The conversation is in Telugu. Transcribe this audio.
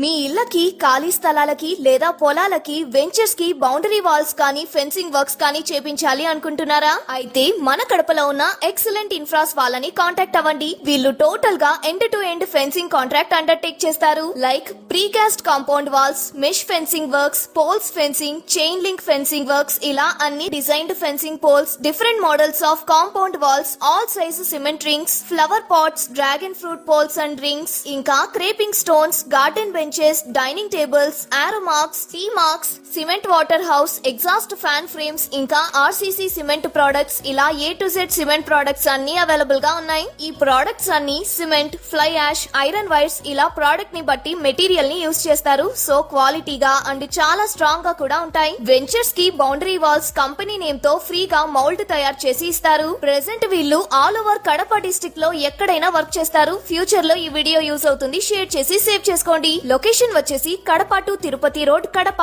మీ ఇళ్ళకి ఖాళీ స్థలాలకి లేదా పొలాలకి వెంచర్స్ కి బౌండరీ వాల్స్ కానీ ఫెన్సింగ్ వర్క్స్ కానీ చేపించాలి అనుకుంటున్నారా? అయితే మన కడపలో ఉన్న ఎక్సలెంట్ ఇన్ఫ్రాస్ వాళ్ళని కాంటాక్ట్ అవ్వండి. వీళ్ళు టోటల్ గా end to end fencing contract undertake చేస్తారు. Like precast compound walls, mesh fencing works, poles fencing, chain link fencing works, ఇలా అన్ని designed fencing poles, different models of compound walls, all size cement rings, flower pots, dragon fruit poles and rings, ఇంకా creeping stones, garden benches, dining tables, arrow marks, T marks, cement water house, exhaust fan frames, ఇంకా ఆర్సీసీ సిమెంట్ ప్రొడక్ట్స్, ఇలా A to Z cement products అన్ని అవైలబుల్ గా ఉన్నాయి. ఈ ప్రొడక్ట్స్ అన్ని cement, fly ash, iron wires, ఇలా ప్రొడక్ట్ ని బట్టి మెటీరియల్ ని యూజ్ చేస్తారు. సో క్వాలిటీగా అండ్ చాలా స్ట్రాంగ్ గా కూడా ఉంటాయి. వెంచర్స్ కి బౌండరీ వాల్స్ కంపెనీ నేమ్ తో ఫ్రీగా మౌల్డ్ తయారు చేసి ఇస్తారు. ప్రెసెంట్ వీళ్ళు ఆల్ ఓవర్ కడప డిస్ట్రిక్ట్ లో ఎక్కడైనా వర్క్ చేస్తారు. ఫ్యూచర్ లో ఈ వీడియో యూజ్ అవుతుంది. షేర్ చేసి సేవ్ చేసుకోండి. లొకేషన్ వచ్చేసి కడప టు తిరుపతి రోడ్, కడప.